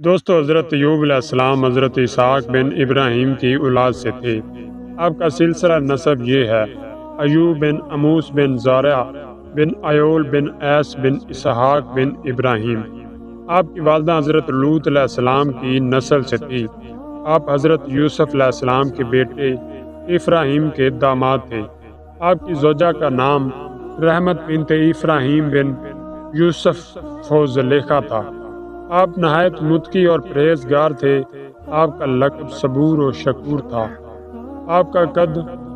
دوستو، حضرت ایوب علیہ السلام حضرت اسحاق بن ابراہیم کی اولاد سے تھے۔ آپ کا سلسلہ نسب یہ ہے: ایوب بن اموس بن زارع بن ایول بن ایس بن اسحاق بن ابراہیم۔ آپ کی والدہ حضرت لوط علیہ السلام کی نسل سے تھی۔ آپ حضرت یوسف علیہ السلام کے بیٹے افراہیم کے داماد تھے۔ آپ کی زوجہ کا نام رحمت بنت افراہیم بن یوسف زلیخا تھا۔ آپ نہایت متقی اور پرہیزگار تھے۔ آپ کا لقب صبور و شکور تھا۔ آپ کا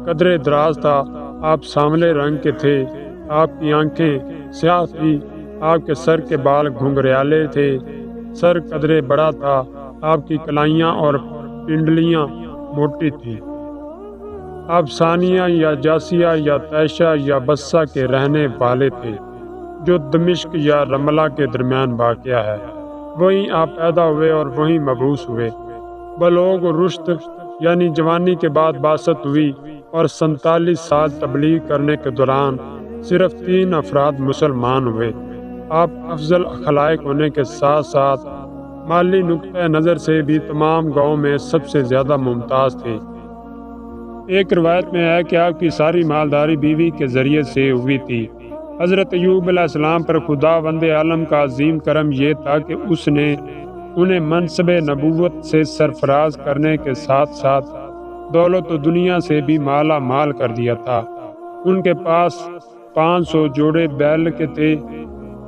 قدر دراز تھا۔ آپ سانولے رنگ کے تھے۔ آپ کی آنکھیں سیاہ تھی۔ آپ کے سر کے بال گھنگریالے تھے۔ سر قدر بڑا تھا۔ آپ کی کلائیاں اور پنڈلیاں موٹی تھیں۔ آپ ثانیہ یا جاسیہ یا طیشہ یا بصہ کے رہنے والے تھے، جو دمشق یا رملہ کے درمیان واقع ہے۔ وہیں آپ پیدا ہوئے اور وہیں مبعوث ہوئے۔ بلوغ و رشد یعنی جوانی کے بعد بعثت ہوئی، اور 47 سال تبلیغ کرنے کے دوران صرف 3 افراد مسلمان ہوئے۔ آپ افضل اخلاق ہونے کے ساتھ ساتھ مالی نقطۂ نظر سے بھی تمام گاؤں میں سب سے زیادہ ممتاز تھے۔ ایک روایت میں ہے کہ آپ کی ساری مالداری بیوی کے ذریعے سے ہوئی تھی۔ حضرت ایوب علیہ السلام پر خداوند عالم کا عظیم کرم یہ تھا کہ اس نے انہیں منصب نبوت سے سرفراز کرنے کے ساتھ ساتھ دولت و دنیا سے بھی مالا مال کر دیا تھا۔ ان کے پاس 500 جوڑے بیل کے تھے،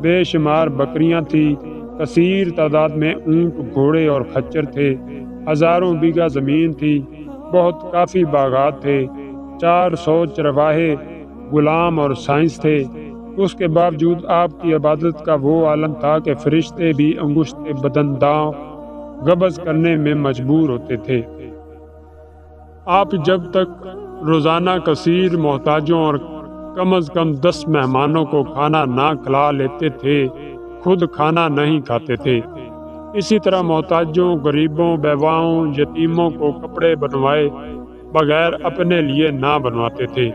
بے شمار بکریاں تھیں، کثیر تعداد میں اونٹ، گھوڑے اور خچر تھے، ہزاروں بیگھہ زمین تھی، بہت کافی باغات تھے، 400 چرواہے، غلام اور سائنس تھے۔ اس کے باوجود آپ کی عبادت کا وہ عالم تھا کہ فرشتے بھی انگشت بدن داں قبض کرنے میں مجبور ہوتے تھے۔ آپ جب تک روزانہ کثیر محتاجوں اور کم از کم 10 مہمانوں کو کھانا نہ کھلا لیتے تھے، خود کھانا نہیں کھاتے تھے۔ اسی طرح محتاجوں، غریبوں، بیواؤں، یتیموں کو کپڑے بنوائے بغیر اپنے لیے نہ بنواتے تھے۔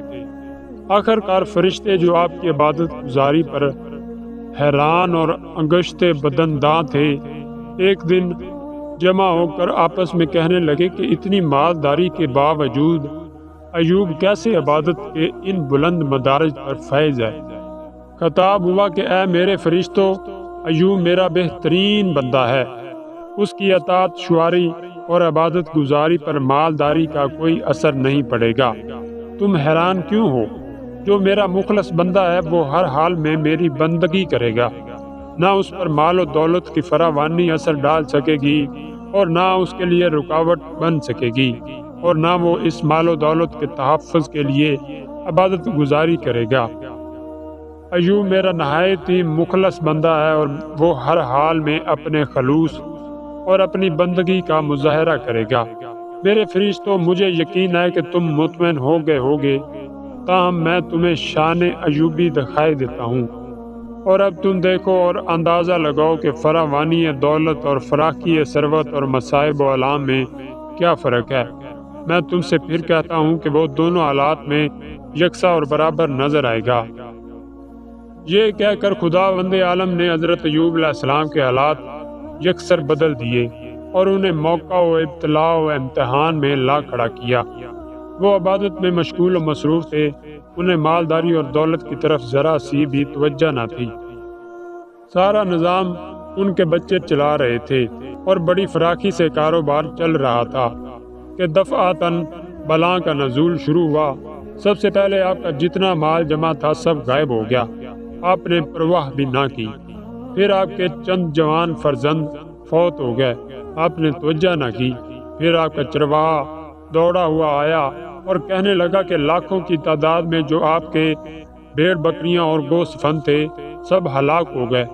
آخر کار فرشتے جو آپ کی عبادت گزاری پر حیران اور انگشت بدن داں تھے، ایک دن جمع ہو کر آپس میں کہنے لگے کہ اتنی مالداری کے باوجود ایوب کیسے عبادت کے ان بلند مدارج پر فائز ہے۔ خطاب ہوا کہ اے میرے فرشتوں، ایوب میرا بہترین بندہ ہے۔ اس کی اطاعت شعاری اور عبادت گزاری پر مالداری کا کوئی اثر نہیں پڑے گا۔ تم حیران کیوں ہو؟ جو میرا مخلص بندہ ہے وہ ہر حال میں میری بندگی کرے گا۔ نہ اس پر مال و دولت کی فراوانی اثر ڈال سکے گی، اور نہ اس کے لیے رکاوٹ بن سکے گی، اور نہ وہ اس مال و دولت کے تحفظ کے لیے عبادت گزاری کرے گا۔ ایوب میرا نہایت ہی مخلص بندہ ہے، اور وہ ہر حال میں اپنے خلوص اور اپنی بندگی کا مظاہرہ کرے گا۔ میرے فرشتوں، مجھے یقین ہے کہ تم مطمئن ہو گئے ہوگے، تاہم میں تمہیں شان ایوبی دکھائی دیتا ہوں۔ اور اب تم دیکھو اور اندازہ لگاؤ کہ فراوانی دولت اور فراخی ثروت اور مصائب و آلام میں کیا فرق ہے۔ میں تم سے پھر کہتا ہوں کہ وہ دونوں حالات میں یکساں اور برابر نظر آئے گا۔ یہ کہہ کر خداوند عالم نے حضرت ایوب علیہ السلام کے حالات یکسر بدل دیے اور انہیں موقع و ابتلاء و امتحان میں لا کھڑا کیا۔ وہ عبادت میں مشغول و مصروف تھے۔ انہیں مالداری اور دولت کی طرف ذرا سی بھی توجہ نہ تھی۔ سارا نظام ان کے بچے چلا رہے تھے، اور بڑی فراخی سے کاروبار چل رہا تھا کہ دفعتاً بلا کا نزول شروع ہوا۔ سب سے پہلے آپ کا جتنا مال جمع تھا سب غائب ہو گیا۔ آپ نے پرواہ بھی نہ کی۔ پھر آپ کے چند جوان فرزند فوت ہو گئے۔ آپ نے توجہ نہ کی۔ پھر آپ کا چرواہا دوڑا ہوا آیا اور کہنے لگا کہ لاکھوں کی تعداد میں جو آپ کے بھیڑ بکریاں اور گوسفند فن تھے سب ہلاک ہو گئے۔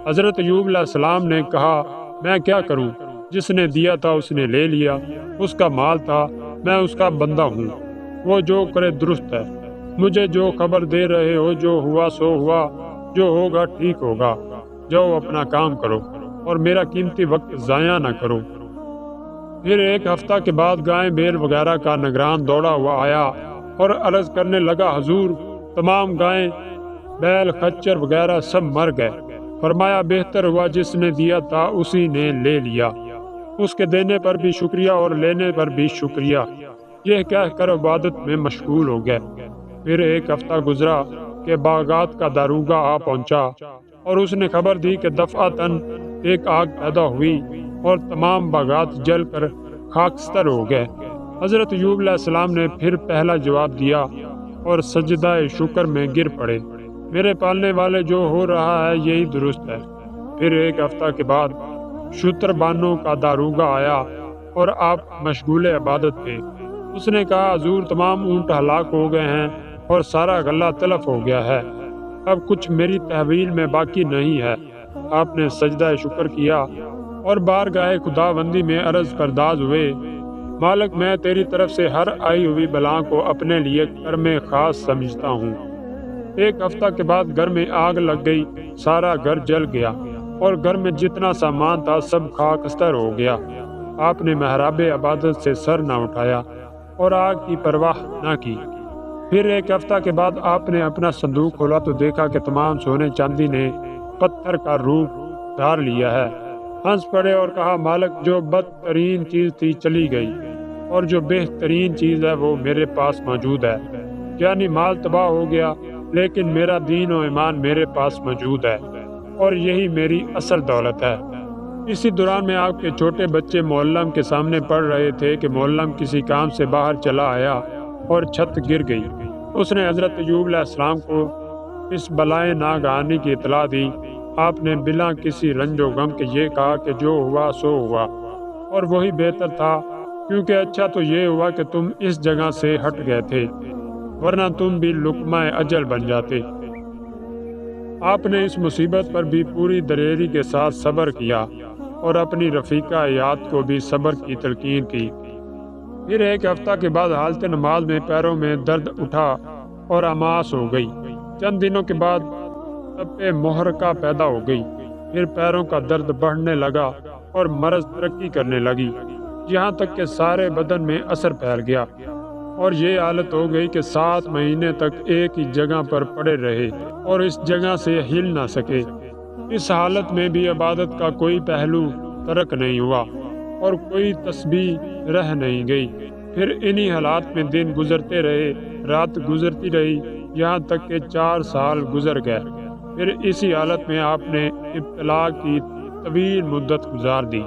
حضرت ایوب علیہ السلام نے کہا، میں کیا کروں؟ جس نے دیا تھا اس نے لے لیا، اس کا مال تھا، میں اس کا بندہ ہوں، وہ جو کرے درست ہے۔ مجھے جو خبر دے رہے ہو، جو ہوا سو ہوا، جو ہوگا ٹھیک ہوگا۔ جاؤ اپنا کام کرو اور میرا قیمتی وقت ضائع نہ کرو۔ پھر 1 ہفتہ کے بعد گائے بھیڑ وغیرہ کا نگران دوڑا ہوا آیا اور عرض کرنے لگا، حضور، تمام گائیں، بیل، خچر وغیرہ سب مر گئے۔ فرمایا بہتر ہوا جس نے دیا تھا اسی نے لے لیا، اس کے دینے پر بھی شکریہ اور لینے پر بھی شکریہ۔ یہ کہہ کر عبادت میں مشغول ہو گئے۔ پھر ایک ہفتہ گزرا کہ باغات کا داروغہ آ پہنچا اور اس نے خبر دی کہ دفعتاً ایک آگ پیدا ہوئی اور تمام باغات جل کر خاکستر ہو گئے۔ حضرت ایوب علیہ السلام نے پھر پہلا جواب دیا اور سجدہ شکر میں گر پڑے، میرے پالنے والے جو ہو رہا ہے یہی درست ہے۔ پھر ایک ہفتہ کے بعد شتر بانوں کا داروغہ آیا اور آپ مشغول عبادت تھے۔ اس نے کہا حضور تمام اونٹ ہلاک ہو گئے ہیں اور سارا غلہ تلف ہو گیا ہے، اب کچھ میری تحویل میں باقی نہیں ہے۔ آپ نے سجدہ شکر کیا اور بارگاہ خداوندی میں عرض پرداز ہوئے، مالک میں تیری طرف سے ہر آئی ہوئی بلا کو اپنے لیے کرم خاص سمجھتا ہوں۔ ایک ہفتہ کے بعد گھر میں آگ لگ گئی، سارا گھر جل گیا اور گھر میں جتنا سامان تھا سب خاکستر ہو گیا۔ آپ نے محراب عبادت سے سر نہ اٹھایا اور آگ کی پرواہ نہ کی۔ پھر ایک ہفتہ کے بعد آپ نے اپنا صندوق کھولا تو دیکھا کہ تمام سونے چاندی نے پتھر کا روپ دھار لیا ہے۔ ہنس پڑے اور کہا مالک جو بدترین چیز تھی چلی گئی اور جو بہترین چیز ہے وہ میرے پاس موجود ہے، یعنی مال تباہ ہو گیا لیکن میرا دین و ایمان میرے پاس موجود ہے اور یہی میری اصل دولت ہے۔ اسی دوران میں آپ کے چھوٹے بچے معلم کے سامنے پڑھ رہے تھے کہ معلم کسی کام سے باہر چلا آیا اور چھت گر گئی۔ اس نے حضرت ایوب علیہ السلام کو اس بلائے ناگہانی کی اطلاع دی۔ آپ نے بلا کسی رنج و غم کے یہ کہا کہ جو ہوا سو ہوا اور وہی بہتر تھا، کیونکہ اچھا تو یہ ہوا کہ تم اس جگہ سے ہٹ گئے تھے، ورنہ تم بھی لقمہ اجل بن جاتے۔ آپ نے اس مصیبت پر بھی پوری دلیری کے ساتھ صبر کیا اور اپنی رفیقہ حیات کو بھی صبر کی تلقین کی۔ پھر ایک ہفتہ کے بعد حالت نماز میں پیروں میں درد اٹھا اور اماس ہو گئی۔ چند دنوں کے بعد تپ محرقہ پیدا ہو گئی۔ پھر پیروں کا درد بڑھنے لگا اور مرض ترقی کرنے لگی، یہاں تک کہ سارے بدن میں اثر پھیل گیا اور یہ حالت ہو گئی کہ 7 مہینے تک ایک ہی جگہ پر پڑے رہے اور اس جگہ سے ہل نہ سکے۔ اس حالت میں بھی عبادت کا کوئی پہلو ترک نہیں ہوا اور کوئی تسبیح رہ نہیں گئی۔ پھر انہی حالات میں دن گزرتے رہے، رات گزرتی رہی، یہاں تک کہ 4 سال گزر گئے۔ پھر اسی حالت میں آپ نے ابتلا کی طویل مدت گزار دی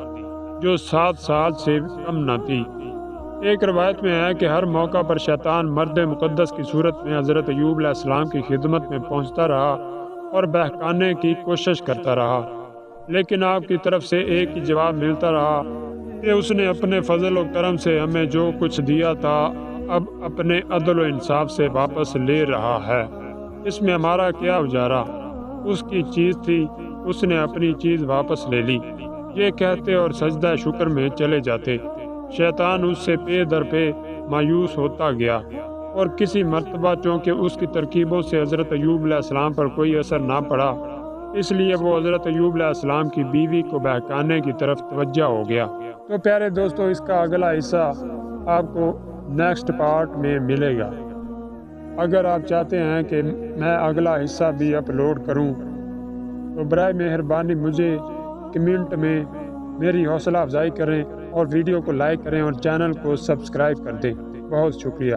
جو 7 سال سے کم نہ تھی۔ ایک روایت میں ہے کہ ہر موقع پر شیطان مرد مقدس کی صورت میں حضرت ایوب علیہ السلام کی خدمت میں پہنچتا رہا اور بہکانے کی کوشش کرتا رہا، لیکن آپ کی طرف سے ایک ہی جواب ملتا رہا کہ اس نے اپنے فضل و کرم سے ہمیں جو کچھ دیا تھا اب اپنے عدل و انصاف سے واپس لے رہا ہے، اس میں ہمارا کیا اجارہ، اس کی چیز تھی، اس نے اپنی چیز واپس لے لی۔ یہ کہتے اور سجدہ شکر میں چلے جاتے۔ شیطان اس سے پے در پے مایوس ہوتا گیا اور کسی مرتبہ چونکہ اس کی ترکیبوں سے حضرت ایوب علیہ السلام پر کوئی اثر نہ پڑا، اس لیے وہ حضرت ایوب علیہ السلام کی بیوی کو بہکانے کی طرف توجہ ہو گیا۔ تو پیارے دوستو، اس کا اگلا حصہ آپ کو نیکسٹ پارٹ میں ملے گا۔ اگر آپ چاہتے ہیں کہ میں اگلا حصہ بھی اپلوڈ کروں تو برائے مہربانی مجھے کمنٹ میں میری حوصلہ افزائی کریں اور ویڈیو کو لائک کریں اور چینل کو سبسکرائب کر دیں۔ بہت شکریہ۔